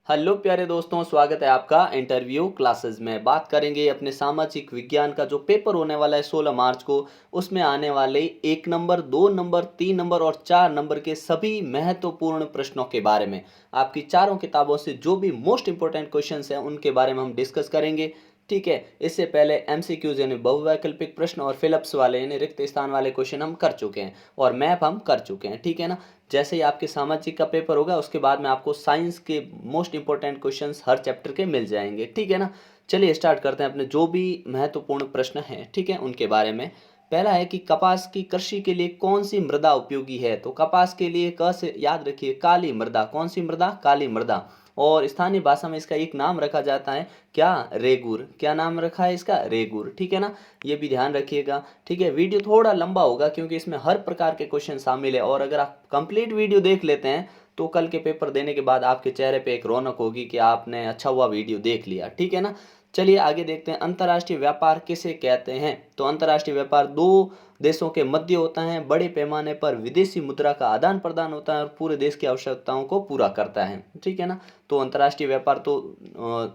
Hello प्यारे दोस्तों, स्वागत है आपका इंटरव्यू क्लासेस में। बात करेंगे अपने सामाजिक विज्ञान का जो पेपर होने वाला है 16 मार्च को। उसमें आने वाले 1 नंबर, 2 नंबर, 3 नंबर और 4 नंबर के सभी महत्वपूर्ण प्रश्नों के बारे में। आपकी चारों किताबों से जो भी मोस्ट इंपॉर्टेंट क्वेश्चंस हैं उनके बारे में हम डिस्कस करेंगे। ठीक है। इससे पहले एमसीक्यूज यानी बहुवैकल्पिक प्रश्न और फिलिप्स वाले यानी रिक्त स्थान वाले क्वेश्चन हम कर चुके हैं और मैप हम कर चुके हैं। ठीक है ना। जैसे ही आपके सामाजिक का पेपर होगा उसके बाद में आपको साइंस के मोस्ट इंपॉर्टेंट क्वेश्चंस हर चैप्टर के मिल जाएंगे। ठीक है ना। चलिए स्टार्ट करते हैं अपने जो भी महत्वपूर्ण प्रश्न हैं, ठीक है, उनके बारे में। पहला है कि कपास की कृषि के लिए कौन सी मृदा उपयोगी है। तो कपास के लिए क से याद रखिए काली मृदा। कौन सी मृदा? काली मृदा। और स्थानीय भाषा में इसका एक नाम रखा जाता है, क्या? रेगुर। क्या नाम रखा है इसका? रेगुर। ठीक है ना। ये भी ध्यान रखिएगा। ठीक है। वीडियो थोड़ा लंबा होगा क्योंकि इसमें हर प्रकार के क्वेश्चन शामिल है और अगर आप कंप्लीट वीडियो देख लेते हैं तो कल के पेपर देने के बाद आपके चेहरे पे एक रौनक होगी कि आपने अच्छा हुआ वीडियो देख लिया। ठीक है ना। चलिए आगे देखते हैं, अंतर्राष्ट्रीय व्यापार किसे कहते हैं। तो अंतर्राष्ट्रीय व्यापार दो देशों के मध्य होता है, बड़े पैमाने पर विदेशी मुद्रा का आदान प्रदान होता है और पूरे देश की आवश्यकताओं को पूरा करता है। ठीक है ना। तो अंतर्राष्ट्रीय व्यापार तो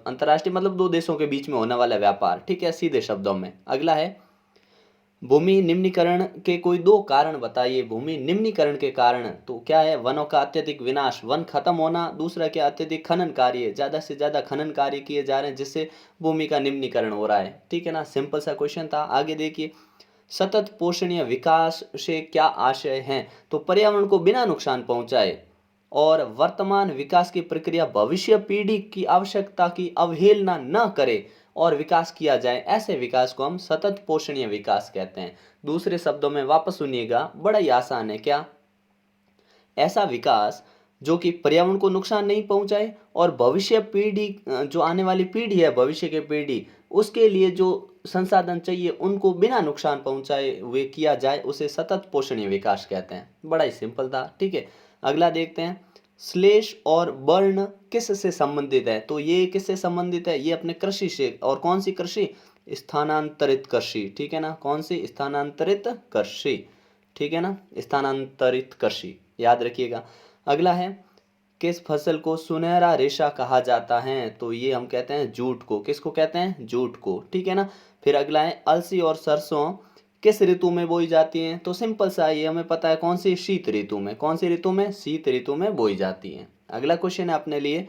अंतर्राष्ट्रीय मतलब दो देशों के बीच में होने वाला व्यापार। ठीक है, सीधे शब्दों में। अगला है, भूमि निम्नीकरण के कोई दो कारण बताइए। भूमि निम्नीकरण के कारण तो क्या है? वनों का अत्यधिक विनाश, वन खत्म होना। दूसरा क्या? अत्यधिक खनन कार्य, ज्यादा से ज्यादा खनन कार्य किए जा रहे हैं जिससे भूमि का निम्नीकरण हो रहा है। ठीक है ना। सिंपल सा क्वेश्चन था। आगे देखिए, सतत पोषणीय विकास से क्या आशय है। तो पर्यावरण को बिना नुकसान पहुंचाए और वर्तमान विकास की प्रक्रिया भविष्य पीढ़ी की आवश्यकता की अवहेलना न करे और विकास किया जाए, ऐसे विकास को हम सतत पोषणीय विकास कहते हैं। दूसरे शब्दों में वापस सुनिएगा, बड़ा ही आसान है। क्या? ऐसा विकास जो कि पर्यावरण को नुकसान नहीं पहुंचाए और भविष्य पीढ़ी, जो आने वाली पीढ़ी है, भविष्य की पीढ़ी, उसके लिए जो संसाधन चाहिए उनको बिना नुकसान पहुंचाए हुए किया जाए, उसे सतत पोषणीय विकास कहते हैं। बड़ा ही सिंपल था। ठीक है। अगला देखते हैं, श्लेष और वर्ण किस से संबंधित है। तो ये किससे संबंधित है? ये अपने कृषि से। और कौन सी कृषि? स्थानांतरित कृषि। ठीक है ना। कौन सी? स्थानांतरित कृषि। ठीक है ना। स्थानांतरित कृषि याद रखिएगा। अगला है, किस फसल को सुनहरा रेशा कहा जाता है। तो ये हम कहते हैं जूट को। किसको कहते हैं? जूट को। ठीक है ना। फिर अगला है, अलसी और सरसों किस ऋतु में बोई जाती हैं। तो सिंपल सा, ये हमें पता है कौन सी? शीत ऋतु में। कौन सी ऋतु में? शीत ऋतु में बोई जाती हैं। अगला क्वेश्चन है अपने लिए,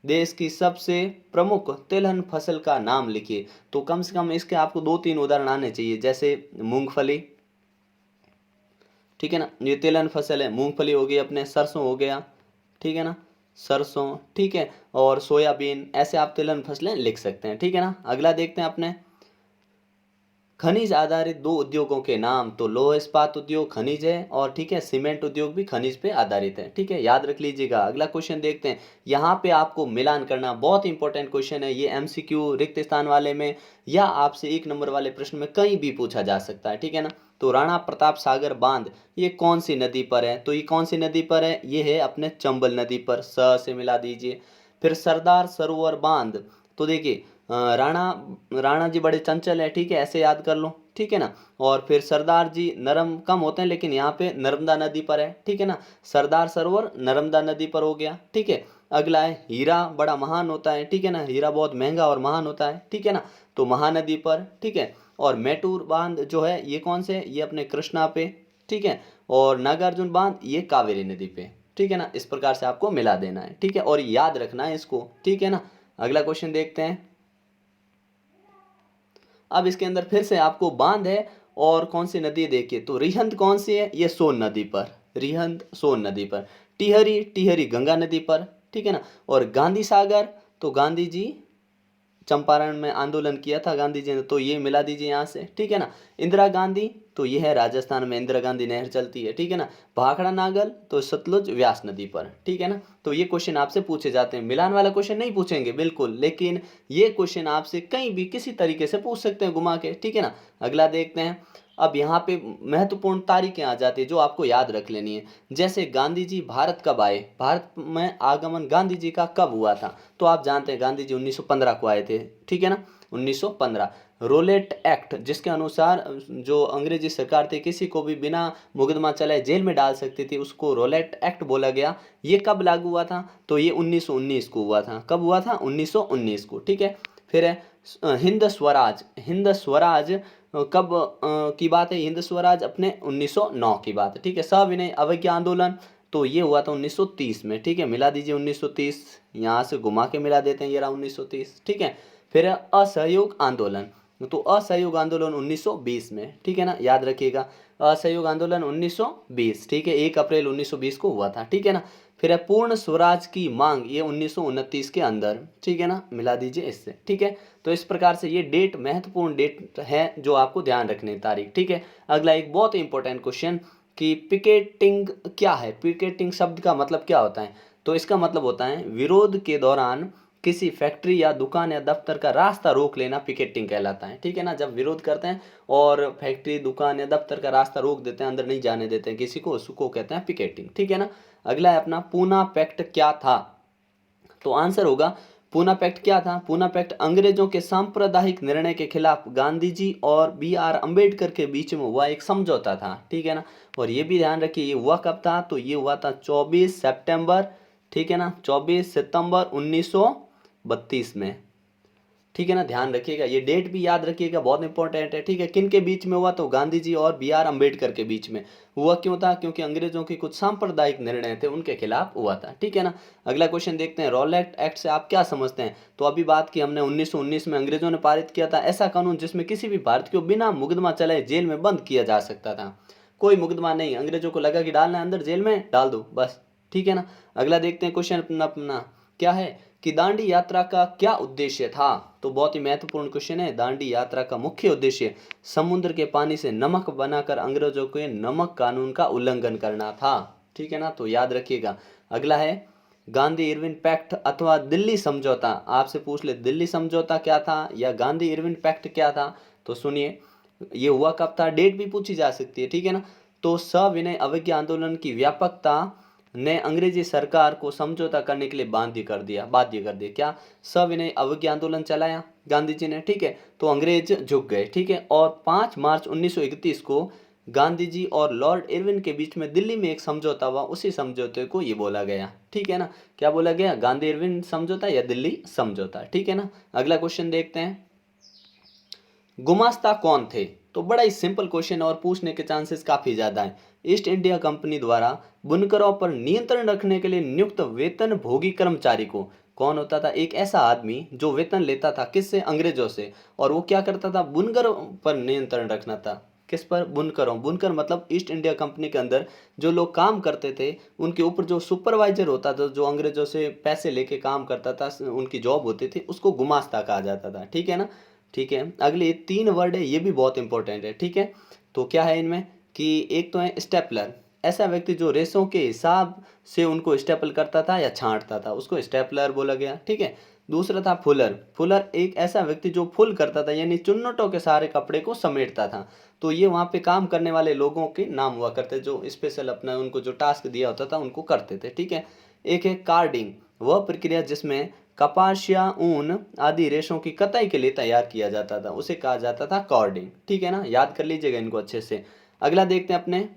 देश की सबसे प्रमुख तिलहन फसल का नाम लिखिए। तो कम से कम इसके आपको 2-3 उदाहरण आने चाहिए, जैसे मूंगफली। ठीक है ना। ये तिलहन फसल है। मूंगफली हो गई, अपने सरसों हो गया। ठीक है ना। सरसों। ठीक है। और सोयाबीन, ऐसे आप तिलहन फसलें लिख सकते हैं। ठीक है ना। अगला देखते हैं अपने, खनिज आधारित दो उद्योगों के नाम। तो लौह इस्पात उद्योग खनिज है और ठीक है, सीमेंट उद्योग भी खनिज पे आधारित है। ठीक है, याद रख लीजिएगा। अगला क्वेश्चन देखते हैं, यहाँ पे आपको मिलान करना बहुत इंपॉर्टेंट क्वेश्चन है। ये एमसीक्यू रिक्त स्थान वाले में या आपसे 1 नंबर वाले प्रश्न में कहीं भी पूछा जा सकता है। ठीक है ना। तो राणा प्रताप सागर बांध ये कौन सी नदी पर है। तो ये कौन सी नदी पर है? ये है अपने चंबल नदी पर। स से मिला दीजिए। फिर सरदार सरोवर बांध, तो देखिए राणा राणा जी बड़े चंचल है। ठीक है, ऐसे याद कर लो। ठीक है ना। और फिर सरदार जी नरम कम होते हैं, लेकिन यहाँ पे नर्मदा नदी पर है। ठीक है ना। सरदार सरोवर नर्मदा नदी पर हो गया। ठीक है। अगला है, हीरा बड़ा महान होता है। ठीक है ना। हीरा बहुत महंगा और महान होता है। ठीक है ना। तो महानदी पर। ठीक है। और मेटूर बांध जो है ये कौन से? ये अपने कृष्णा पे। ठीक है। और नागार्जुन बांध ये कावेरी नदी पे। ठीक है ना। इस प्रकार से आपको मिला देना है। ठीक है, और याद रखना है इसको। ठीक है ना। अगला क्वेश्चन देखते हैं। अब इसके अंदर फिर से आपको बांध है और कौन सी नदी है देखिए। तो रिहंद कौन सी है? ये सोन नदी पर। रिहंद सोन नदी पर। टिहरी, टिहरी गंगा नदी पर। ठीक है ना। और गांधी सागर, तो गांधी जी चंपारण में आंदोलन किया था गांधी जी ने, तो ये मिला दीजिए यहाँ से। ठीक है ना। इंदिरा गांधी, तो ये है राजस्थान में इंदिरा गांधी नहर चलती है। ठीक है ना। भाखड़ा नागल, तो सतलुज व्यास नदी पर। ठीक है ना। तो ये क्वेश्चन आपसे पूछे जाते हैं। मिलान वाला क्वेश्चन नहीं पूछेंगे बिल्कुल, लेकिन ये क्वेश्चन आपसे कहीं भी किसी तरीके से पूछ सकते हैं घुमा के। ठीक है ना। अगला देखते हैं। अब यहाँ पे महत्वपूर्ण तारीखें आ जाती है जो आपको याद रख लेनी है। जैसे गांधी जी भारत कब आए, भारत में आगमन गांधी जी का कब हुआ था। तो आप जानते हैं गांधी जी 1915 को आए थे। ठीक है ना। 1915। रोलेट एक्ट, जिसके अनुसार जो अंग्रेजी सरकार थी किसी को भी बिना मुकदमा चलाए जेल में डाल सकती थी, उसको रोलेट एक्ट बोला गया। ये कब लागू हुआ था? तो ये 1919 को हुआ था। कब हुआ था? 1919 को, ठीक है। फिर है हिंद स्वराज। हिंद स्वराज कब की बात है? हिंद स्वराज अपने 1909 की बात है, ठीक है। सविनय अवज्ञा आंदोलन, तो ये हुआ था 1930 में, ठीक है। मिला दीजिए 1930, यहाँ से घुमा के मिला देते हैं, ये रहा 1930, ठीक है। फिर है असहयोग आंदोलन, तो असहयोग आंदोलन 1920 में, ठीक है ना, याद रखिएगा। असहयोग आंदोलन 1920, ठीक है, 1 अप्रैल 1920 को हुआ था, ठीक है ना। फिर है पूर्ण स्वराज की मांग, ये 1929 के अंदर, ठीक है ना, मिला दीजिए इससे, ठीक है। तो इस प्रकार से ये डेट महत्वपूर्ण डेट है जो आपको ध्यान रखनी है, तारीख, ठीक है। अगला एक बहुत इंपॉर्टेंट क्वेश्चन कि पिकेटिंग क्या है? पिकेटिंग शब्द का मतलब क्या होता है? तो इसका मतलब होता है विरोध के दौरान किसी फैक्ट्री या दुकान या दफ्तर का रास्ता रोक लेना पिकेटिंग कहलाता है, ठीक है ना। जब विरोध करते हैं और फैक्ट्री दुकान या दफ्तर का रास्ता रोक देते हैं, अंदर नहीं जाने देते हैं किसी को, उसको कहते हैं पिकेटिंग, ठीक है ना। अगला है अपना पूना पैक्ट क्या था? तो आंसर होगा पूना पैक्ट क्या था? पूना पैक्ट अंग्रेजों के सांप्रदायिक निर्णय के खिलाफ गांधी जी और B.R. अम्बेडकर के बीच में हुआ एक समझौता था, ठीक है ना। और ये भी ध्यान रखिए ये हुआ कब था? तो ये हुआ था 24 सितंबर, ठीक है ना, 24 सितंबर 1932 में, ठीक है ना। ध्यान रखिएगा, ये डेट भी याद रखिएगा, बहुत इंपॉर्टेंट है, ठीक है। किन के बीच में हुआ? तो गांधी जी और B.R. अम्बेडकर के बीच में हुआ। क्यों था? क्योंकि अंग्रेजों के कुछ सांप्रदायिक निर्णय थे, उनके खिलाफ हुआ था, ठीक है ना। अगला क्वेश्चन देखते हैं, रोलेट एक्ट से आप क्या समझते हैं? तो अभी बात की हमने 1919 में अंग्रेजों ने पारित किया था ऐसा कानून जिसमें किसी भी भारतीय को बिना मुकदमा चलाए जेल में बंद किया जा सकता था। कोई मुकदमा नहीं, अंग्रेजों को लगा कि डालना है अंदर, जेल में डाल दो बस, ठीक है ना। अगला देखते हैं क्वेश्चन अपना अपना क्या है कि दांडी यात्रा का क्या उद्देश्य था? तो बहुत ही महत्वपूर्ण क्वेश्चन है। दांडी यात्रा का मुख्य उद्देश्य समुद्र के पानी से नमक बनाकर अंग्रेजों के नमक कानून का उल्लंघन करना था, ठीक है ना, तो याद रखिएगा। अगला है गांधी इरविन पैक्ट अथवा दिल्ली समझौता। आपसे पूछ ले दिल्ली समझौता क्या था या गांधी इरविन पैक्ट क्या था? तो सुनिए, ये हुआ कब था? डेट भी पूछी जा सकती है, ठीक है ना। तो सविनय अवज्ञा आंदोलन की व्यापकता ने अंग्रेजी सरकार को समझौता करने के लिए बाध्य कर दिया। क्या? सविनय अवज्ञा आंदोलन चलाया गांधी जी ने, ठीक है, तो अंग्रेज झुक गए, ठीक है। और 5 मार्च 1931 को गांधी जी और लॉर्ड इरविन के बीच में दिल्ली में एक समझौता हुआ, उसी समझौते को ये बोला गया, ठीक है ना। क्या बोला गया? गांधी इरविन समझौता या दिल्ली समझौता, ठीक है ना। अगला क्वेश्चन देखते हैं, गुमास्ता कौन थे? तो बड़ा ही सिंपल क्वेश्चन और पूछने के चांसेस काफी ज्यादा हैं। ईस्ट इंडिया कंपनी द्वारा बुनकरों पर नियंत्रण रखने के लिए नियुक्त वेतन भोगी कर्मचारी को कौन होता था? एक ऐसा आदमी जो वेतन लेता था किससे? अंग्रेजों से। और वो क्या करता था? बुनकरों पर नियंत्रण रखना था। किस पर? बुनकरों। बुनकर मतलब ईस्ट इंडिया कंपनी के अंदर जो लोग काम करते थे उनके ऊपर जो सुपरवाइजर होता था, जो अंग्रेजों से पैसे लेके काम करता था, उनकी जॉब होती थी, उसको गुमास्ता कहा जाता था, ठीक है ना। ठीक है, अगले 3 वर्ड है, ये भी बहुत इंपॉर्टेंट है, ठीक है। तो क्या है इनमें कि एक तो है स्टेपलर, ऐसा व्यक्ति जो रेसों के हिसाब से उनको स्टेपल करता था या छांटता था, उसको स्टेपलर बोला गया, ठीक है। दूसरा था फुलर। फुलर एक ऐसा व्यक्ति जो फुल करता था, यानी चुन्नटों के सारे कपड़े को समेटता था। तो ये वहाँ पे काम करने वाले लोगों के नाम हुआ करते, जो स्पेशल अपना उनको जो टास्क दिया होता था उनको करते थे, ठीक है। एक है कार्डिंग, वह प्रक्रिया जिसमें कपास या ऊन आदि रेशों की कताई के लिए तैयार किया जाता था, उसे कहा जाता था कॉर्डिंग, ठीक है ना, याद कर लीजिएगा इनको अच्छे से। अगला देखते हैं अपने,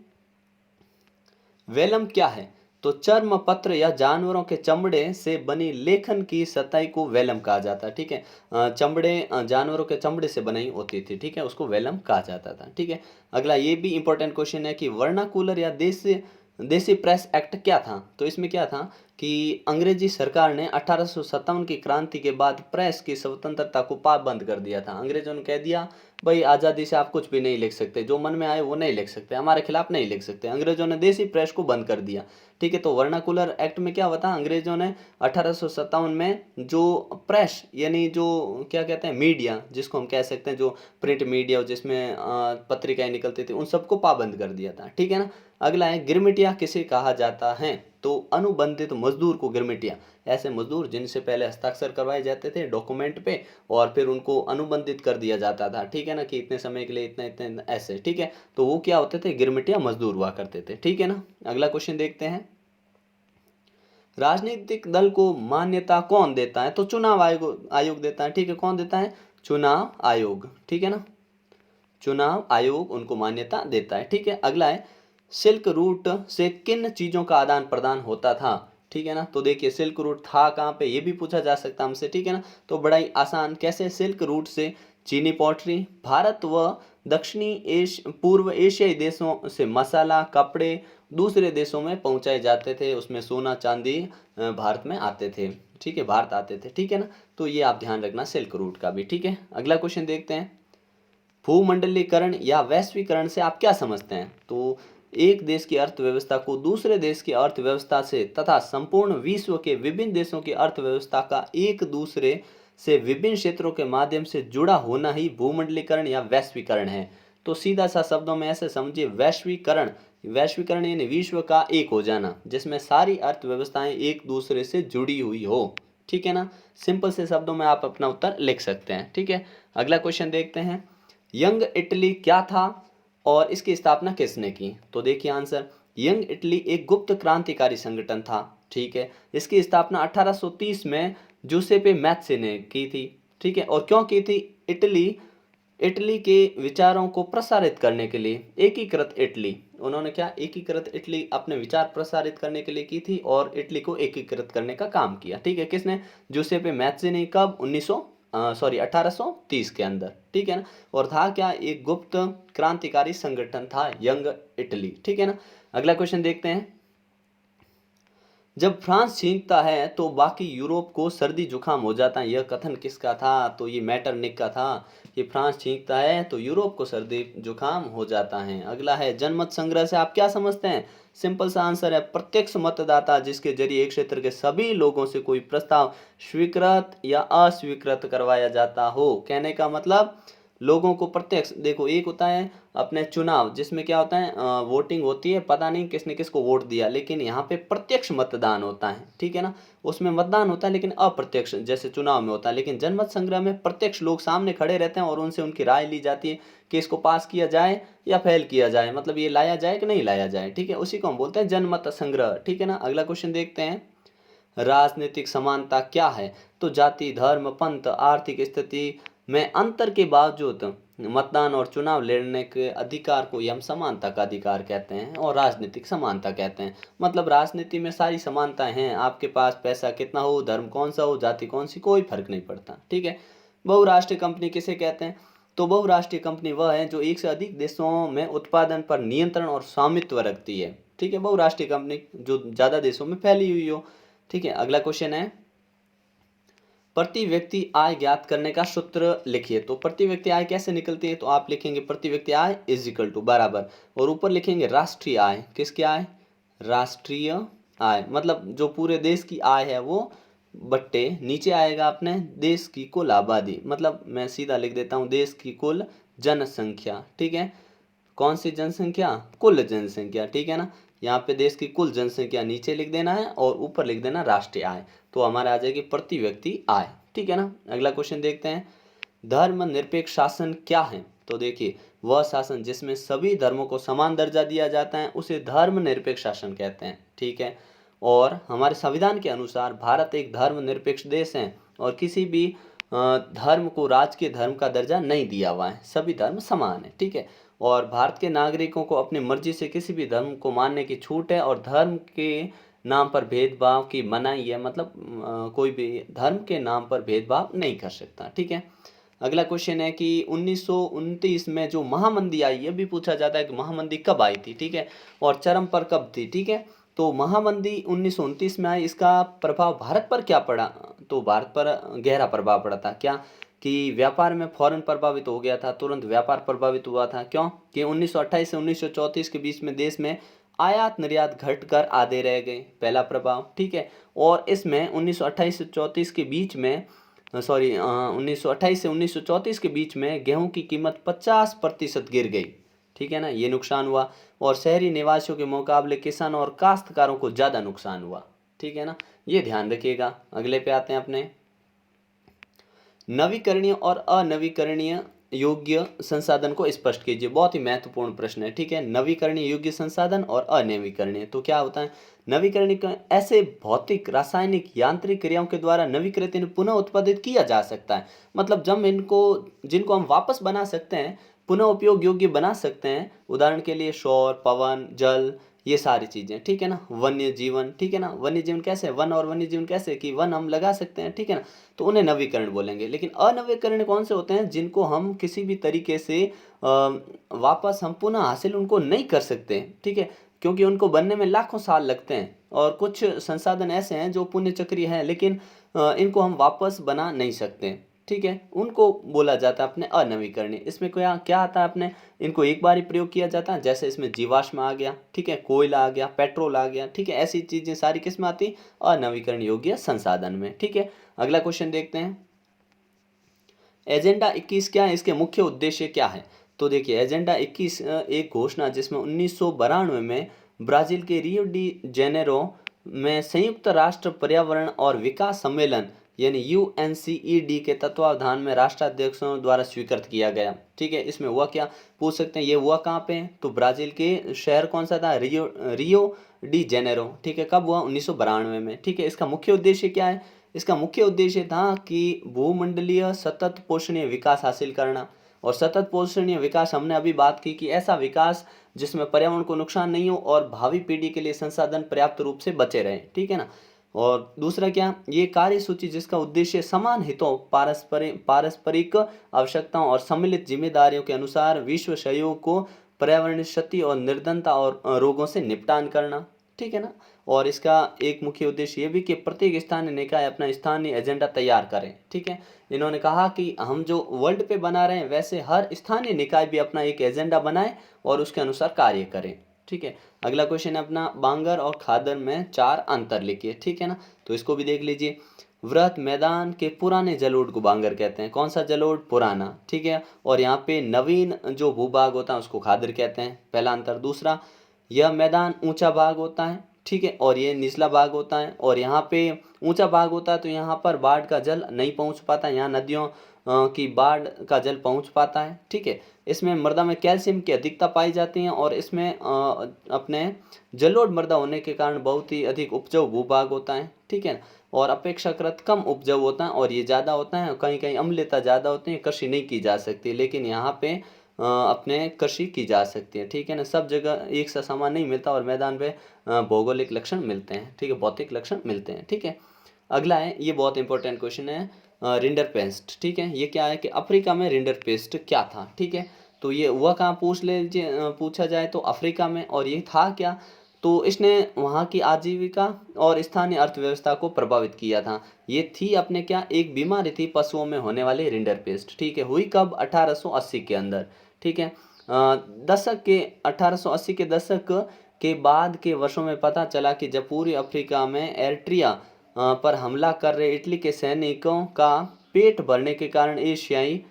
वेलम क्या है? तो चर्म पत्र या जानवरों के चमड़े से बनी लेखन की सताई को वेलम कहा जाता है, ठीक है। जानवरों के चमड़े से बनी होती थी, ठीक है, उसको वेलम कहा जाता था, ठीक है। अगला ये भी इंपॉर्टेंट क्वेश्चन है कि वर्नाकुलर या देसी देसी प्रेस एक्ट क्या था? तो इसमें क्या था कि अंग्रेजी सरकार ने 1857 की क्रांति के बाद प्रेस की स्वतंत्रता को पाबंद कर दिया था। अंग्रेजों ने कह दिया भाई आज़ादी से आप कुछ भी नहीं लिख सकते, जो मन में आए वो नहीं लिख सकते, हमारे खिलाफ नहीं लिख सकते। अंग्रेजों ने देसी प्रेस को बंद कर दिया, ठीक है। तो वर्नाकुलर एक्ट में क्या हुआ था? अंग्रेजों ने 1857 में जो प्रेस यानी जो क्या कहते हैं मीडिया, जिसको हम कह सकते हैं जो प्रिंट मीडिया जिसमें पत्रिकाएं निकलती थी, उन सबको पाबंद कर दिया था, ठीक है ना। अगला है गिरमिटिया किसे कहा जाता है? तो अनुबंधित मजदूर को गिरमिटिया, ऐसे मजदूर जिनसे पहले हस्ताक्षर करवाए जाते थे डॉक्यूमेंट पे और फिर उनको अनुबंधित कर दिया जाता था, ठीक है ना, कि इतने समय के लिए इतने इतने ऐसे, ठीक है। तो वो क्या होते थे? गिरमिटिया मजदूर हुआ करते थे, ठीक है ना। अगला क्वेश्चन देखते हैं, राजनीतिक दल को मान्यता कौन देता है? तो चुनाव आयोग देता है, ठीक है। कौन देता है? चुनाव आयोग, ठीक है ना, चुनाव आयोग उनको मान्यता देता है। ठीक है, अगला है सिल्क रूट से किन चीज़ों का आदान प्रदान होता था। ठीक है ना, तो देखिए सिल्क रूट था कहाँ पे, ये भी पूछा जा सकता है हमसे। ठीक है ना, तो बड़ा ही आसान, कैसे, सिल्क रूट से चीनी पॉटरी, भारत व दक्षिणी पूर्व एशियाई देशों से मसाला, कपड़े दूसरे देशों में पहुंचाए जाते थे, उसमें सोना चांदी भारत में आते थे। ठीक है, भारत आते थे। ठीक है ना, तो ये आप ध्यान रखना सिल्क रूट का भी। ठीक है, अगला क्वेश्चन देखते हैं, भूमंडलीकरण या वैश्वीकरण से आप क्या समझते हैं। तो एक देश की अर्थव्यवस्था को दूसरे देश की अर्थव्यवस्था से तथा संपूर्ण विश्व के विभिन्न देशों की अर्थव्यवस्था का एक दूसरे से विभिन्न क्षेत्रों के माध्यम से जुड़ा होना ही भूमंडलीकरण या वैश्वीकरण है। तो सीधा सा शब्दों में ऐसे समझिए, वैश्वीकरण, वैश्वीकरण यानी विश्व का एक हो जाना, जिसमें सारी अर्थव्यवस्थाएं एक दूसरे से जुड़ी हुई हो। ठीक है ना, सिंपल से शब्दों में आप अपना उत्तर लिख सकते हैं। ठीक है, अगला क्वेश्चन देखते हैं, यंग इटली क्या था और इसकी स्थापना किसने की। तो देखिए आंसर, यंग इटली एक गुप्त क्रांतिकारी संगठन था। ठीक है, इसकी स्थापना 1830 में जूसेपे मैत्से ने की थी। ठीक है, और क्यों की थी, इटली इटली के विचारों को प्रसारित करने के लिए, एकीकृत इटली, उन्होंने क्या, एकीकृत इटली अपने विचार प्रसारित करने के लिए की थी और इटली को एकीकृत करने का काम किया। ठीक है, किसने, जूसेपे मैत्से ने, कब, 1830 के अंदर। ठीक है ना, और था क्या, एक गुप्त क्रांतिकारी संगठन था यंग इटली। ठीक है ना, अगला क्वेश्चन देखते हैं, जब फ्रांस छींकता है तो बाकी यूरोप को सर्दी जुकाम हो जाता है, यह कथन किसका था। तो ये मैटरनिक का था कि फ्रांस छींकता है तो यूरोप को सर्दी जुकाम हो जाता है। अगला है, जनमत संग्रह से आप क्या समझते हैं। सिंपल सा आंसर है, प्रत्यक्ष मतदाता जिसके जरिए एक क्षेत्र के सभी लोगों से कोई प्रस्ताव स्वीकृत या अस्वीकृत करवाया जाता हो। कहने का मतलब, लोगों को प्रत्यक्ष, देखो एक होता है अपने चुनाव, जिसमें क्या होता है, वोटिंग होती है, पता नहीं किसने किसको वोट दिया, लेकिन यहाँ पे प्रत्यक्ष मतदान होता है। ठीक है ना, उसमें मतदान होता है लेकिन अप्रत्यक्ष, जैसे चुनाव में होता है। लेकिन जनमत संग्रह में प्रत्यक्ष लोग सामने खड़े रहते हैं और उनसे उनकी राय ली जाती है कि इसको पास किया जाए या फेल किया जाए, मतलब ये लाया जाए कि नहीं लाया जाए। ठीक है, उसी को हम बोलते हैं जनमत संग्रह। ठीक है ना, अगला क्वेश्चन देखते हैं, राजनीतिक समानता क्या है। तो जाति, धर्म, पंथ, आर्थिक स्थिति में अंतर के बावजूद मतदान और चुनाव लड़ने के अधिकार को हम समानता का अधिकार कहते हैं और राजनीतिक समानता कहते हैं। मतलब राजनीति में सारी समानताएं हैं, आपके पास पैसा कितना हो, धर्म कौन सा हो, जाति कौन सी, कोई फर्क नहीं पड़ता। ठीक है, बहुराष्ट्रीय कंपनी किसे कहते हैं। तो बहुराष्ट्रीय कंपनी वह है जो एक से अधिक देशों में उत्पादन पर नियंत्रण और स्वामित्व रखती है। ठीक है, बहुराष्ट्रीय कंपनी जो ज़्यादा देशों में फैली हुई हो। ठीक है, अगला क्वेश्चन है, प्रति व्यक्ति आय ज्ञात करने का सूत्र लिखिए। तो प्रति व्यक्ति आय कैसे निकलती है, तो आप लिखेंगे प्रति व्यक्ति आय इज इक्वल टू बराबर, और ऊपर लिखेंगे राष्ट्रीय आय, किसकी आय, राष्ट्रीय आय, मतलब जो पूरे देश की आय है वो, बट्टे नीचे आएगा अपने देश की कुल आबादी, मतलब मैं सीधा लिख देता हूँ देश की कुल जनसंख्या। ठीक है, कौन सी जनसंख्या, कुल जनसंख्या। ठीक है ना, यहाँ पे देश की कुल जनसंख्या नीचे लिख देना है और ऊपर लिख देना राष्ट्रीय आय, तो हमारा आ जाएगी प्रति व्यक्ति आय। ठीक है ना, अगला क्वेश्चन देखते हैं, धर्मनिरपेक्ष शासन क्या है। तो देखिए, वह शासन जिसमें सभी धर्मों को समान दर्जा दिया जाता है उसे धर्मनिरपेक्ष शासन कहते हैं। ठीक है, और हमारे संविधान के अनुसार भारत एक धर्मनिरपेक्ष देश है और किसी भी धर्म को राजकीय धर्म का दर्जा नहीं दिया हुआ है, सभी धर्म समान है। ठीक है, और भारत के नागरिकों को अपनी मर्जी से किसी भी धर्म को मानने की छूट है और धर्म के नाम पर भेदभाव की मनाही है, मतलब कोई भी धर्म के नाम पर भेदभाव नहीं कर सकता। ठीक है, अगला क्वेश्चन है कि 1929 में जो महामंदी आई, ये भी पूछा जाता है कि महामंदी कब आई थी। ठीक है, और चरम पर कब थी। ठीक है, तो महामंदी 1929 में आई, इसका प्रभाव भारत पर क्या पड़ा। तो भारत पर गहरा प्रभाव पड़ा था, क्या कि व्यापार में फौरन प्रभावित हो गया था, तुरंत व्यापार प्रभावित हुआ था। क्यों कि 1928 से 1934 के बीच में देश में आयात निर्यात घटकर आधे रह गए, पहला प्रभाव। ठीक है, और इसमें 1928 से 34 के बीच में, सॉरी 1928 से 1934 के बीच में गेहूं की कीमत 50% गिर गई। ठीक है ना, ये नुकसान हुआ, और शहरी निवासियों के मुकाबले किसानों और काश्तकारों को ज़्यादा नुकसान हुआ। ठीक है ना, ये ध्यान रखिएगा। अगले पे आते हैं अपने, नवीकरणीय और अनवीकरणीय योग्य संसाधन को स्पष्ट कीजिए। बहुत ही महत्वपूर्ण प्रश्न है, ठीक है। नवीकरणीय योग्य संसाधन और अनवीकरणीय, तो क्या होता है? नवीकरणीय ऐसे भौतिक, रासायनिक, यांत्रिक क्रियाओं के द्वारा नवीकृत इन्हें पुनः उत्पादित किया जा सकता है। मतलब जब इनको, जिनको हम वापस बना सकते हैं, पुनः उपयोग योग्य बना सकते हैं। उदाहरण के लिए सौर, पवन, जल, ये सारी चीजें, ठीक है ना। वन्य जीवन, ठीक है ना। वन्य जीवन कैसे, वन और वन्य जीवन कैसे कि वन हम लगा सकते हैं, ठीक है ना, तो उन्हें नवीकरण बोलेंगे। लेकिन अनवीकरण कौन से होते हैं? जिनको हम किसी भी तरीके से वापस हम पुनः हासिल उनको नहीं कर सकते, ठीक है, क्योंकि उनको बनने में लाखों साल लगते हैं। और कुछ संसाधन ऐसे हैं जो पुण्य चक्रीय हैं, लेकिन इनको हम वापस बना नहीं सकते, ठीक है, उनको बोला जाता है अपने अनवीकरणीय। इसमें क्या क्या आता है अपने, इनको एक बार ही प्रयोग किया जाता है, जैसे इसमें जीवाश्म आ गया, ठीक है, कोयला आ गया, पेट्रोल आ गया, ठीक है, ऐसी चीजें सारी किसमें आती? अनवीकरण योग्य संसाधन में, ठीक है। अगला क्वेश्चन देखते हैं, एजेंडा 21 क्या है, इसके मुख्य उद्देश्य क्या है? तो देखिए, एजेंडा 21 एक घोषणा जिसमें 1992 में ब्राजील के रियो डी जेनेरो में संयुक्त राष्ट्र पर्यावरण और विकास सम्मेलन यानी यूएनसीईडी के तत्वावधान में राष्ट्राध्यक्षों द्वारा स्वीकृत किया गया, ठीक है। इसमें हुआ क्या, पूछ सकते हैं, ये हुआ कहाँ पे? तो ब्राजील के शहर कौन सा था? रियो डी जेनेरो, ठीक है। कब हुआ? 1992 में, ठीक है। इसका मुख्य उद्देश्य क्या है? इसका मुख्य उद्देश्य था कि भूमंडलीय सतत पोषणीय विकास हासिल करना। और सतत पोषणीय विकास हमने अभी बात की कि ऐसा विकास जिसमें पर्यावरण को नुकसान नहीं हो और भावी पीढ़ी के लिए संसाधन पर्याप्त रूप से बचे रहें, ठीक है ना। और दूसरा क्या, ये कार्य सूची जिसका उद्देश्य समान हितों, पारस्परिक आवश्यकताओं और सम्मिलित जिम्मेदारियों के अनुसार विश्व सहयोग को पर्यावरण क्षति और निर्धनता और रोगों से निपटान करना, ठीक है ना। और इसका एक मुख्य उद्देश्य ये भी कि प्रत्येक स्थानीय निकाय अपना स्थानीय एजेंडा तैयार करें, ठीक है। इन्होंने कहा कि हम जो वर्ल्ड पे बना रहे हैं वैसे हर स्थानीय निकाय भी अपना एक एजेंडा बनाए और उसके अनुसार कार्य करें, ठीक है। अगला क्वेश्चन है अपना, बांगर और खादर में 4 अंतर लिखिए, ठीक है ना। तो इसको भी देख लीजिए। वृहत मैदान के पुराने जलोढ़ को बांगर कहते हैं। कौन सा जलोढ़? पुराना, ठीक है। और यहाँ पे नवीन जो भूभाग होता है उसको खादर कहते हैं, पहला अंतर। दूसरा, यह मैदान ऊंचा भाग होता है, ठीक है, और ये निचला भाग होता है। और यहाँ पे ऊंचा भाग होता है तो यहाँ पर बाढ़ का जल नहीं पहुँच पाता, यहाँ नदियों की बाढ़ का जल पहुँच पाता है, ठीक है। इसमें मृदा में कैल्शियम की अधिकता पाई जाती है और इसमें अपने जलोढ़ मृदा होने के कारण बहुत ही अधिक उपजाऊ भूभाग होता है, ठीक है। और अपेक्षाकृत कम उपजाऊ होता है और ये ज़्यादा होता है, कहीं कहीं अम्लता ज़्यादा होती है, कृषि नहीं की जा सकती, लेकिन यहाँ पे अपने कृषि की जा सकती है, ठीक है ना। सब जगह एक सा सामान नहीं मिलता और मैदान पे भौगोलिक लक्षण मिलते हैं, ठीक है, भौतिक लक्षण मिलते हैं, ठीक है। अगला है, ये बहुत इंपॉर्टेंट क्वेश्चन है, रिंडरपेस्ट, ठीक है। ये क्या है कि अफ्रीका में रिंडरपेस्ट क्या था, ठीक है। तो ये हुआ कहाँ, पूछा जाए तो अफ्रीका में। और ये था क्या, तो इसने वहाँ की आजीविका और स्थानीय अर्थव्यवस्था को प्रभावित किया था। ये थी अपने क्या, एक बीमारी थी पशुओं में होने वाली रिंडरपेस्ट, ठीक है। हुई कब? 1880 के अंदर, ठीक है। दशक के 1880 के दशक के बाद के वर्षों में पता चला कि जब पूर्वी अफ्रीका में एरिट्रिया पर हमला कर रहे इटली के सैनिकों का पेट भरने के कारण एशियाई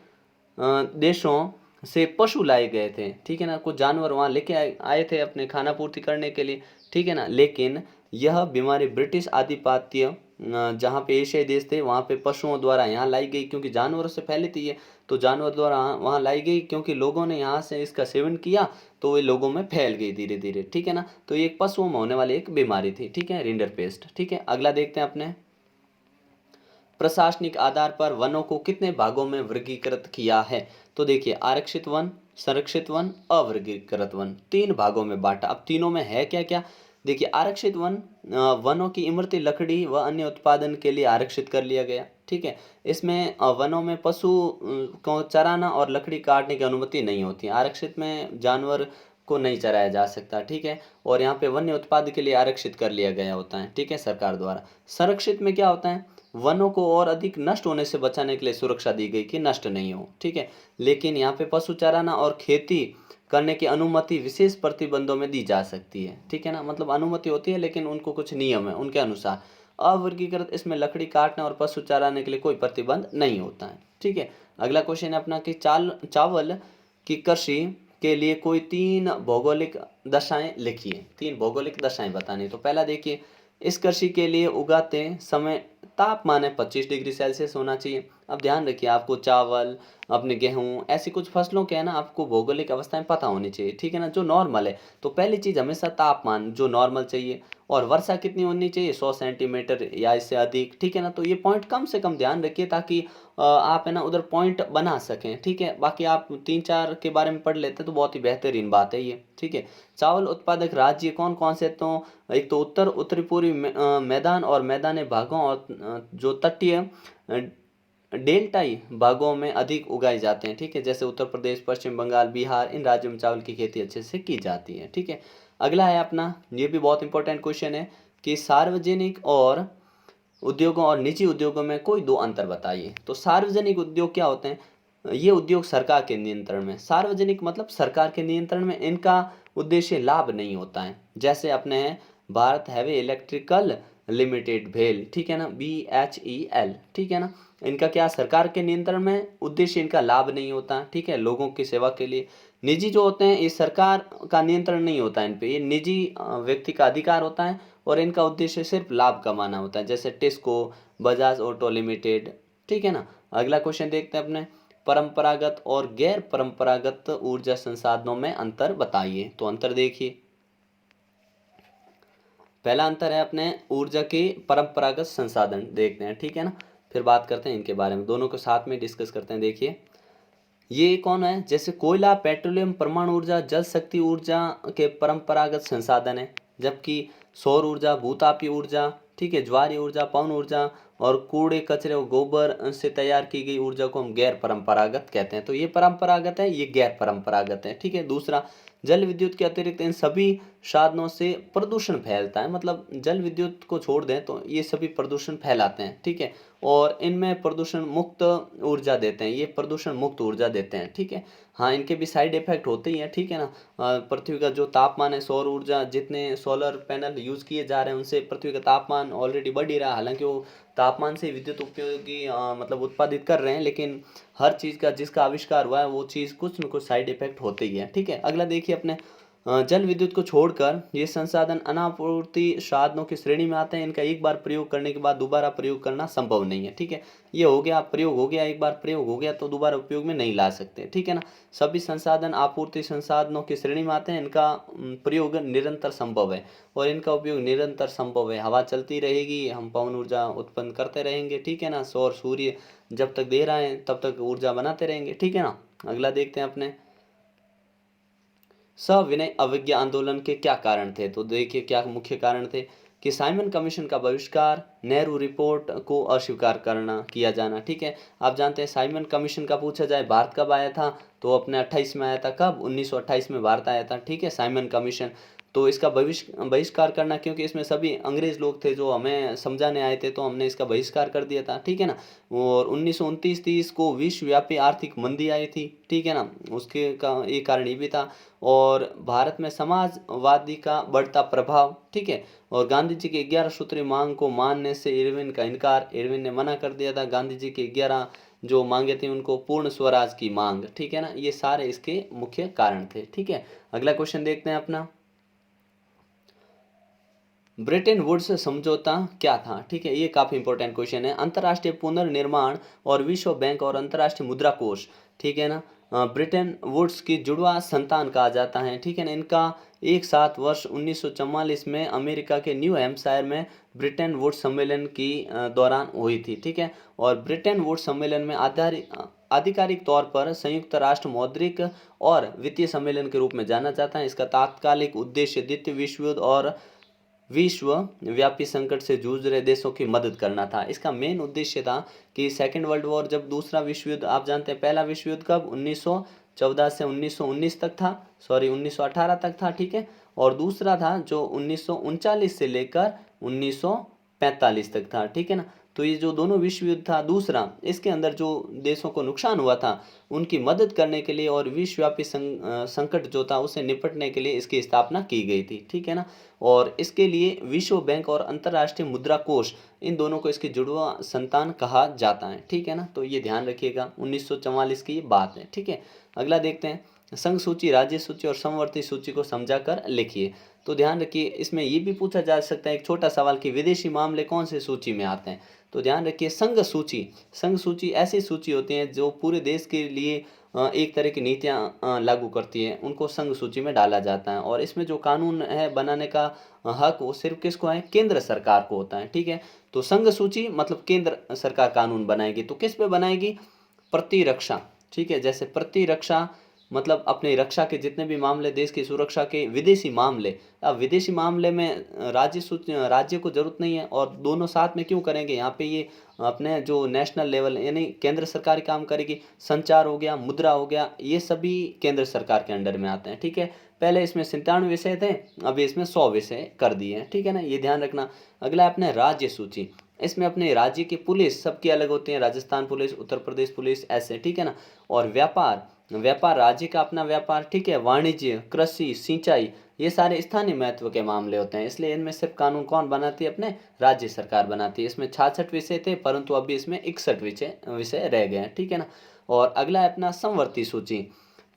देशों से पशु लाए गए थे, ठीक है ना। कुछ जानवर वहाँ लेके आए थे अपने खाना पूर्ति करने के लिए, ठीक है ना। लेकिन यह बीमारी ब्रिटिश आधिपत्य जहाँ पे एशियाई देश थे वहाँ पे पशुओं द्वारा यहाँ लाई गई, क्योंकि जानवरों से फैली थी ये, तो जानवर द्वारा वहाँ लाई गई, क्योंकि लोगों ने यहाँ से इसका सेवन किया तो ये लोगों में फैल गई धीरे धीरे, ठीक है ना। तो ये एक पशुओं में होने वाली एक बीमारी थी, ठीक है, रिंडरपेस्ट, ठीक है। अगला देखते हैं अपने, प्रशासनिक आधार पर वनों को कितने भागों में वर्गीकृत किया है? तो देखिए, आरक्षित वन, संरक्षित वन, अवर्गीकृत वन, 3 भागों में बांटा। अब तीनों में है क्या क्या? देखिए, आरक्षित वन, वनों की इमरती लकड़ी व अन्य उत्पादन के लिए आरक्षित कर लिया गया, ठीक है। इसमें वनों में पशु को चराना और लकड़ी काटने की अनुमति नहीं होती। आरक्षित में जानवर को नहीं चराया जा सकता, ठीक है। और यहाँ पे वन्य उत्पाद के लिए आरक्षित कर लिया गया होता है, ठीक है, सरकार द्वारा। संरक्षित में क्या होता है, वनों को और अधिक नष्ट होने से बचाने के लिए सुरक्षा दी गई कि नष्ट नहीं हो, ठीक है। लेकिन यहाँ पे पशु चराना और खेती करने की अनुमति विशेष प्रतिबंधों में दी जा सकती है, ठीक है ना। मतलब अनुमति होती है लेकिन उनको कुछ नियम है उनके अनुसार। अवर्गीकृत, इसमें लकड़ी काटने और पशु चराने के लिए कोई प्रतिबंध नहीं होता है, ठीक है। अगला क्वेश्चन है अपना कि चावल की कृषि के लिए कोई 3 भौगोलिक दशाएं लिखिए। 3 भौगोलिक दशाएं बतानी। तो पहला देखिए, इस कृषि के लिए उगाते समय तापमान है 25 डिग्री सेल्सियस होना चाहिए। अब ध्यान रखिए, आपको चावल, अपने गेहूँ, ऐसी कुछ फसलों के है ना आपको भौगोलिक अवस्थाएं पता होनी चाहिए, ठीक है ना, जो नॉर्मल है। तो पहली चीज़ हमेशा तापमान जो नॉर्मल चाहिए, और वर्षा कितनी होनी चाहिए, 100 सेंटीमीटर या इससे अधिक, ठीक है ना। तो ये पॉइंट कम से कम ध्यान रखिए, ताकि आप है ना उधर पॉइंट बना सकें, ठीक है। बाकी आप 3-4 के बारे में पढ़ लेते हैं तो बहुत ही बेहतरीन बात है ये, ठीक है। चावल उत्पादक राज्य कौन कौन से, तो एक तो उत्तरी पूर्वी मैदान और मैदानी भागों, और जो तटीय डेल्टाई भागों में अधिक उगाए जाते हैं, ठीक है। जैसे उत्तर प्रदेश, पश्चिम बंगाल, बिहार, इन राज्यों में चावल की खेती अच्छे से की जाती है, ठीक है। अगला है अपना, ये भी बहुत इंपॉर्टेंट क्वेश्चन है कि सार्वजनिक और उद्योगों और निजी उद्योगों में कोई दो अंतर बताइए। तो सार्वजनिक उद्योग क्या होते हैं, ये उद्योग सरकार के नियंत्रण में, सार्वजनिक मतलब सरकार के नियंत्रण में, इनका उद्देश्य लाभ नहीं होता है। जैसे अपने हैं भारत हैवी इलेक्ट्रिकल लिमिटेड, भेल, ठीक है ना, BHEL, ठीक है ना। इनका क्या सरकार के नियंत्रण में, उद्देश्य इनका लाभ नहीं होता, ठीक है, लोगों की सेवा के लिए। निजी जो होते हैं, ये सरकार का नियंत्रण नहीं होता इन पे, ये निजी व्यक्ति का अधिकार होता है, और इनका उद्देश्य सिर्फ लाभ कमाना होता है, जैसे टिस्को, बजाज ऑटो लिमिटेड, ठीक है ना। अगला क्वेश्चन देखते हैं अपने, परंपरागत और गैर परंपरागत ऊर्जा संसाधनों में अंतर बताइए। तो अंतर देखिए, पहला अंतर है अपने ऊर्जा के परंपरागत संसाधन देखते हैं, ठीक है ना, फिर बात करते हैं इनके बारे में, दोनों को साथ में डिस्कस करते हैं। देखिए ये कौन है, जैसे कोयला, पेट्रोलियम, परमाणु ऊर्जा, जल शक्ति ऊर्जा के परंपरागत संसाधन है, जबकि सौर ऊर्जा, भूतापीय ऊर्जा, ठीक है, ज्वारीय ऊर्जा, पवन ऊर्जा और कूड़े कचरे और गोबर से तैयार की गई ऊर्जा को हम गैर परंपरागत कहते हैं। तो ये परंपरागत है, ये गैर परंपरागत है, ठीक है। दूसरा, जल विद्युत के अतिरिक्त इन सभी साधनों से प्रदूषण फैलता है, मतलब जल विद्युत को छोड़ दें तो ये सभी प्रदूषण फैलाते हैं, ठीक है। और इनमें प्रदूषण मुक्त ऊर्जा देते हैं, ये प्रदूषण मुक्त ऊर्जा देते हैं, ठीक है। हाँ, इनके भी साइड इफेक्ट होते ही हैं, ठीक है ना। पृथ्वी का जो तापमान है, सौर ऊर्जा, जितने सोलर पैनल यूज़ किए जा रहे हैं उनसे पृथ्वी का तापमान ऑलरेडी बढ़ ही रहा है। हालांकि वो तापमान से विद्युत उपयोगी मतलब उत्पादित कर रहे हैं, लेकिन हर चीज़ का जिसका आविष्कार हुआ है वो चीज़ कुछ न कुछ साइड इफेक्ट होते ही है, ठीक है। अगला देखिए अपने, जल विद्युत को छोड़कर ये संसाधन अनापूर्ति साधनों की श्रेणी में आते हैं। इनका एक बार प्रयोग करने के बाद दोबारा प्रयोग करना संभव नहीं है, ठीक है। ये हो गया, प्रयोग हो गया, एक बार प्रयोग हो गया तो दोबारा उपयोग में नहीं ला सकते, ठीक है ना। सभी संसाधन आपूर्ति संसाधनों की श्रेणी में आते हैं, इनका प्रयोग निरंतर संभव है, और इनका उपयोग निरंतर संभव है। हवा चलती रहेगी, हम पवन ऊर्जा उत्पन्न करते रहेंगे, ठीक है ना। सौर सूर्य जब तक दे रहे हैं तब तक ऊर्जा बनाते रहेंगे, ठीक है ना। अगला देखते हैं अपने, सविनय अवज्ञा आंदोलन के क्या कारण थे। तो देखिए क्या मुख्य कारण थे, कि साइमन कमीशन का बहिष्कार, नेहरू रिपोर्ट को अस्वीकार करना, किया जाना, ठीक है। आप जानते हैं साइमन कमीशन का पूछा जाए भारत कब आया था, तो अपने 28 में आया था, कब, 1928 में भारत आया था, ठीक है, साइमन कमीशन। तो इसका बहिष्कार करना, क्योंकि इसमें सभी अंग्रेज लोग थे जो हमें समझाने आए थे, तो हमने इसका बहिष्कार कर दिया था, ठीक है ना। और 1929-30 को विश्वव्यापी आर्थिक मंदी आई थी, ठीक है ना, उसके का एक कारण ये भी था। और भारत में समाजवादी का बढ़ता प्रभाव, ठीक है। और गांधी जी के 11 सूत्री मांग को मानने से इरविन का इनकार, इरविन ने मना कर दिया था। गांधी जी के 11 जो मांगे थे उनको पूर्ण स्वराज की मांग, ठीक है ना। ये सारे इसके मुख्य कारण थे, ठीक है। अगला क्वेश्चन देखते हैं अपना, ब्रेटन वुड्स समझौता क्या था, ठीक है। ये काफ़ी इंपॉर्टेंट क्वेश्चन है। अंतर्राष्ट्रीय पुनर्निर्माण और विश्व बैंक और अंतर्राष्ट्रीय मुद्रा कोष, ठीक है ना, ब्रिटेन वुड्स की जुड़वा संतान कहा जाता है, ठीक है ना। इनका एक साथ वर्ष 1944 में अमेरिका के न्यू हैम्पशायर में ब्रिटेन वुड्स सम्मेलन की दौरान हुई थी, ठीक है। और ब्रिटेन वुड्स सम्मेलन में आधिकारिक तौर पर संयुक्त राष्ट्र मौद्रिक और वित्तीय सम्मेलन के रूप में जाना जाता है। इसका तात्कालिक उद्देश्य द्वितीय विश्व युद्ध और विश्व व्यापी संकट से जूझ रहे देशों की मदद करना था। इसका मेन उद्देश्य था कि सेकेंड वर्ल्ड वॉर, जब दूसरा विश्व युद्ध, आप जानते हैं पहला विश्व युद्ध कब, 1914 से 1919 तक था, सॉरी 1918 तक था, ठीक है। और दूसरा था जो 1939 से लेकर 1945 तक था, ठीक है ना। तो ये जो दोनों विश्व युद्ध था दूसरा, इसके अंदर जो देशों को नुकसान हुआ था उनकी मदद करने के लिए और विश्वव्यापी संकट जो था उससे निपटने के लिए इसकी स्थापना की गई थी, ठीक है ना। और इसके लिए विश्व बैंक और अंतर्राष्ट्रीय मुद्रा कोष, इन दोनों को इसकी जुड़वा संतान कहा जाता है, ठीक है ना। तो ये ध्यान रखिएगा, 1944 की ये बात है, ठीक है। अगला देखते हैं, संघ सूची, राज्य सूची और समवर्ती सूची को समझाकर लिखिए। तो ध्यान रखिए, इसमें ये भी पूछा जा सकता है एक छोटा सवाल कि विदेशी मामले कौन से सूची में आते हैं। तो ध्यान रखिए संघ सूची, संघ सूची ऐसी सूची होती है जो पूरे देश के लिए एक तरह की नीतियाँ लागू करती है, उनको संघ सूची में डाला जाता है। और इसमें जो कानून है बनाने का हक वो सिर्फ किसको है, केंद्र सरकार को होता है। ठीक है, तो संघ सूची मतलब केंद्र सरकार कानून बनाएगी। तो किस पे बनाएगी, प्रतिरक्षा। ठीक है, जैसे प्रतिरक्षा मतलब अपनी रक्षा के जितने भी मामले, देश की सुरक्षा के विदेशी मामले। अब विदेशी मामले में राज्य को जरूरत नहीं है, और दोनों साथ में क्यों करेंगे, यहाँ पे ये अपने जो नेशनल लेवल यानी केंद्र सरकार काम करेगी। संचार हो गया, मुद्रा हो गया, ये सभी केंद्र सरकार के अंडर में आते हैं। ठीक है, पहले इसमें 97 विषय थे, अभी इसमें 100 विषय कर दिए हैं। ठीक है ना, ये ध्यान रखना। अगला है अपने राज्य सूची। इसमें अपने राज्य की पुलिस सबकी अलग होती है, राजस्थान पुलिस, उत्तर प्रदेश पुलिस, ऐसे। ठीक है ना, और व्यापार, व्यापार राज्य का अपना व्यापार। ठीक है, वाणिज्य, कृषि, सिंचाई, ये सारे स्थानीय महत्व के मामले होते हैं, इसलिए इनमें सिर्फ कानून कौन बनाती है, अपने राज्य सरकार बनाती है। इसमें 66 विषय थे, परंतु अभी इसमें 61 विषय रह गए हैं। ठीक है ना, और अगला है अपना समवर्ती सूची।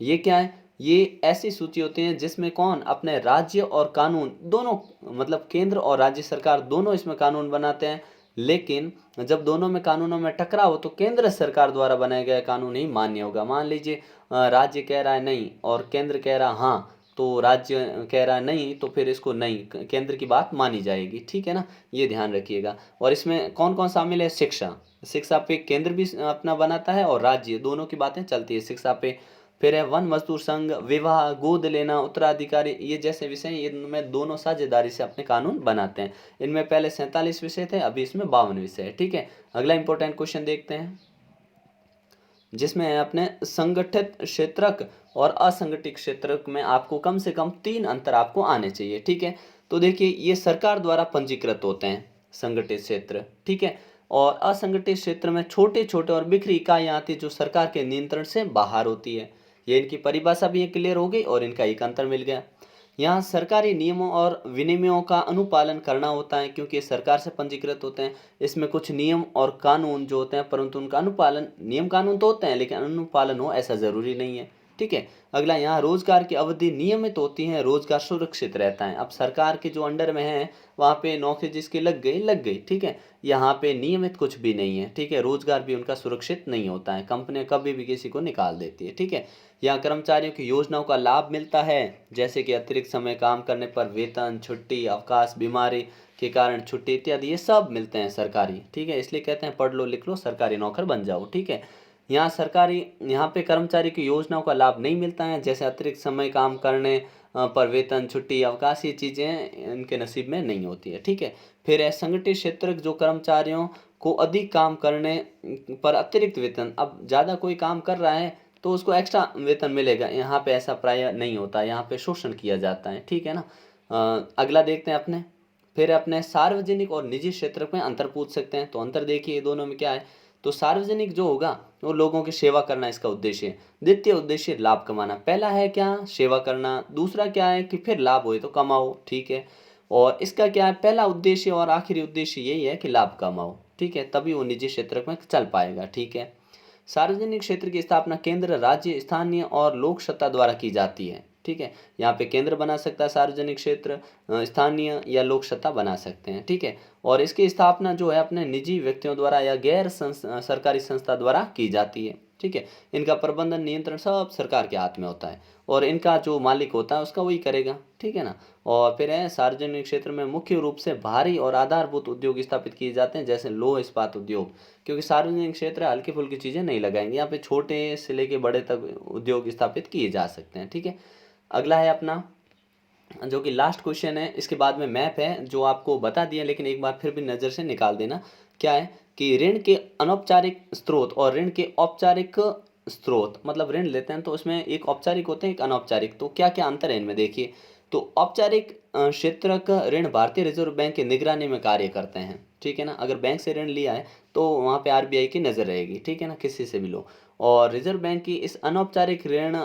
ये क्या है, ये ऐसी सूची होती है जिसमें कौन अपने राज्य और कानून दोनों, मतलब केंद्र और राज्य सरकार दोनों इसमें कानून बनाते हैं, लेकिन जब दोनों में कानूनों में टकराव हो तो केंद्र सरकार द्वारा बनाया गया कानून ही मान्य होगा। मान लीजिए राज्य कह रहा है नहीं और केंद्र कह रहा है हाँ, तो राज्य कह रहा है नहीं तो फिर इसको नहीं, केंद्र की बात मानी जाएगी। ठीक है ना, ये ध्यान रखिएगा। और इसमें कौन कौन शामिल है, शिक्षा, शिक्षा पे केंद्र भी अपना बनाता है और राज्य, दोनों की बातें चलती है शिक्षा पे। फिर है वन मजदूर संघ, विवाह, गोद लेना, उत्तराधिकारी, ये जैसे विषय इनमें दोनों साझेदारी से अपने कानून बनाते हैं। इनमें पहले 47 विषय थे, अभी इसमें 52 विषय है। ठीक है, अगला इंपॉर्टेंट क्वेश्चन देखते हैं, जिसमें है अपने संगठित क्षेत्रक और असंगठित क्षेत्रक में आपको कम से कम 3 अंतर आपको आने चाहिए। ठीक है, तो देखिए ये सरकार द्वारा पंजीकृत होते हैं संगठित क्षेत्र। ठीक है, और असंगठित क्षेत्र में छोटे छोटे और बिखरी इकाइयाँ आती है जो सरकार के नियंत्रण से बाहर होती है। ये इनकी परिभाषा भी क्लियर हो गई और इनका एक अंतर मिल गया। यहाँ सरकारी नियमों और विनियमों का अनुपालन करना होता है, क्योंकि ये सरकार से पंजीकृत होते हैं। इसमें कुछ नियम और कानून जो होते हैं, परंतु उनका अनुपालन, नियम कानून तो होते हैं लेकिन अनुपालन हो ऐसा ज़रूरी नहीं है। ठीक है, अगला यहाँ रोजगार की अवधि नियमित होती है, रोजगार सुरक्षित रहता है। अब सरकार के जो अंडर में है वहाँ पे नौकरी जिसकी लग गई लग गई। ठीक है, यहाँ पे नियमित कुछ भी नहीं है। ठीक है, रोजगार भी उनका सुरक्षित नहीं होता है, कंपनियां कभी भी किसी को निकाल देती है। ठीक है, यहाँ कर्मचारियों की योजनाओं का लाभ मिलता है, जैसे कि अतिरिक्त समय काम करने पर वेतन, छुट्टी, अवकाश, बीमारी के कारण छुट्टी इत्यादि, ये सब मिलते हैं सरकारी। ठीक है, इसलिए कहते हैं पढ़ लो लिख लो सरकारी नौकर बन जाओ। ठीक है, यहाँ पे कर्मचारी की योजनाओं का लाभ नहीं मिलता है, जैसे अतिरिक्त समय काम करने पर वेतन, छुट्टी, अवकाश, ये चीज़ें इनके नसीब में नहीं होती है। ठीक है, फिर है संगठित क्षेत्र जो कर्मचारियों को अधिक काम करने पर अतिरिक्त वेतन, अब ज़्यादा कोई काम कर रहा है तो उसको एक्स्ट्रा वेतन मिलेगा, यहाँ पे ऐसा प्राय नहीं होता, यहाँ पे शोषण किया जाता है। ठीक है ना, अगला देखते हैं अपने, फिर अपने सार्वजनिक और निजी क्षेत्र में अंतर पूछ सकते हैं। तो अंतर देखिए दोनों में क्या है, तो सार्वजनिक जो होगा वो लोगों की सेवा करना इसका उद्देश्य है, द्वितीय उद्देश्य लाभ कमाना। पहला है क्या, सेवा करना, दूसरा क्या है कि फिर लाभ होए तो कमाओ। ठीक है, और इसका क्या है, पहला उद्देश्य और आखिरी उद्देश्य यही है कि लाभ कमाओ। ठीक है, तभी वो निजी क्षेत्र में चल पाएगा। ठीक है, सार्वजनिक क्षेत्र की स्थापना केंद्र, राज्य, स्थानीय और लोक सत्ता द्वारा की जाती है। ठीक है, यहाँ पे केंद्र बना सकता है सार्वजनिक क्षेत्र, स्थानीय या लोक सत्ता बना सकते हैं। ठीक है, और इसकी स्थापना जो है अपने निजी व्यक्तियों द्वारा या गैर सरकारी संस्था द्वारा की जाती है। ठीक है, इनका प्रबंधन नियंत्रण सब सरकार के हाथ में होता है, और इनका जो मालिक होता है उसका वही करेगा। ठीक है ना, और फिर है सार्वजनिक क्षेत्र में मुख्य रूप से भारी और आधारभूत उद्योग स्थापित किए जाते हैं, जैसे लौह इस्पात उद्योग, क्योंकि सार्वजनिक क्षेत्र हल्की फुल्की चीज़ें नहीं लगाएंगे, यहाँ पे छोटे से लेके बड़े तक उद्योग स्थापित किए जा सकते हैं। ठीक है, अगला है अपना जो कि लास्ट क्वेश्चन है, इसके बाद में मैप है जो आपको बता दिया, लेकिन एक बार फिर भी नज़र से निकाल देना। क्या है कि ऋण के अनौपचारिक स्रोत और ऋण के औपचारिक स्रोत, मतलब ऋण लेते हैं तो उसमें एक औपचारिक होते हैं एक अनौपचारिक, तो क्या क्या अंतर है इनमें देखिए। तो औपचारिक क्षेत्र का ऋण भारतीय रिजर्व बैंक की निगरानी में कार्य करते हैं। ठीक है ना, अगर बैंक से ऋण लिया है तो वहाँ पे आरबीआई की नज़र रहेगी। ठीक है ना, किसी से भी लो। और रिजर्व बैंक की इस अनौपचारिक ऋण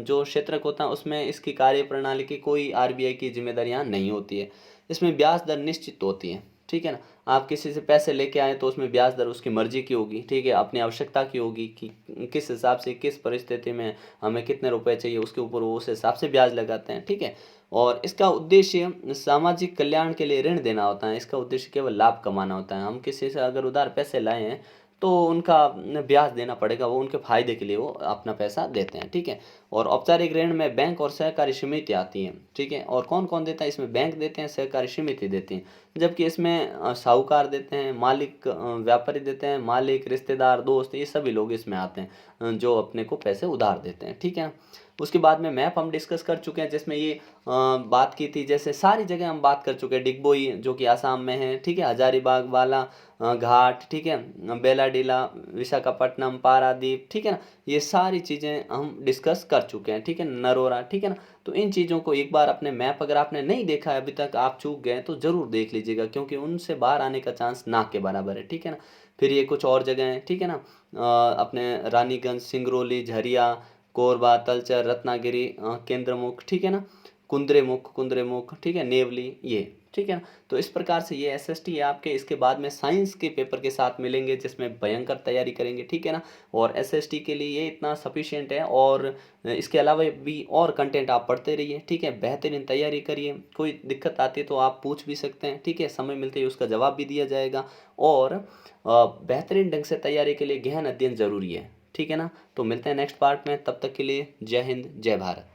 जो क्षेत्रक होता है उसमें इसकी कार्य प्रणाली की कोई आरबीआई की जिम्मेदारियाँ नहीं होती है, इसमें ब्याज दर निश्चित होती है। ठीक है ना। आप किसी से पैसे लेके आए तो उसमें ब्याज दर उसकी मर्जी की होगी, ठीक है, अपनी आवश्यकता की होगी कि किस हिसाब से किस परिस्थिति में हमें कितने रुपए चाहिए, उसके ऊपर वो उस हिसाब से ब्याज लगाते हैं, ठीक है। और इसका उद्देश्य सामाजिक कल्याण के लिए ऋण देना होता है, इसका उद्देश्य केवल लाभ कमाना होता है। हम किसी से अगर उधार पैसे लाए हैं तो उनका ब्याज देना पड़ेगा, वो उनके फायदे के लिए वो अपना पैसा देते हैं, ठीक है। और औपचारिक ऋण में बैंक और सहकारी समिति आती हैं, ठीक है। और कौन कौन देता है इसमें? बैंक देते हैं, सहकारी समिति देती हैं। जबकि इसमें साहूकार देते हैं, मालिक व्यापारी देते हैं, मालिक, रिश्तेदार, दोस्त, ये सभी लोग इसमें आते हैं जो अपने को पैसे उधार देते हैं, ठीक है। उसके बाद में मैप हम डिस्कस कर चुके हैं, जिसमें ये बात की थी, जैसे सारी जगह हम बात कर चुके हैं। डिगबोई जो कि आसाम में है, ठीक है, हजारीबाग वाला घाट, ठीक है, बेलाडीला, विशाखापट्टनम, पारादीप, ठीक है ना, ये सारी चीज़ें हम डिस्कस कर चुके हैं, ठीक है, नरोरा, ठीक है ना। तो इन चीज़ों को एक बार अपने मैप अगर आपने नहीं देखा है अभी तक, आप चूक गए तो ज़रूर देख लीजिएगा, क्योंकि उनसे बाहर आने का चांस ना के बराबर है, ठीक है ना। फिर ये कुछ और जगह हैं, ठीक है ना, अपने रानीगंज, सिंगरौली, झरिया, कोरबा, तलचर, रत्नागिरी, केंद्रमुख, ठीक है ना, कुंद्रेमुख, ठीक है, नेवली, ये, ठीक है ना। तो इस प्रकार से ये एसएसटी है आपके। इसके बाद में साइंस के पेपर के साथ मिलेंगे जिसमें भयंकर तैयारी करेंगे, ठीक है ना। और एसएसटी के लिए ये इतना सफिशिएंट है, और इसके अलावा भी और कंटेंट आप पढ़ते रहिए, ठीक है, बेहतरीन तैयारी करिए। कोई दिक्कत आती है तो आप पूछ भी सकते हैं, ठीक है, समय मिलते ही उसका जवाब भी दिया जाएगा। और बेहतरीन ढंग से तैयारी के लिए गहन अध्ययन जरूरी है, ठीक है ना। तो मिलते हैं नेक्स्ट पार्ट में, तब तक के लिए जय हिंद, जय भारत।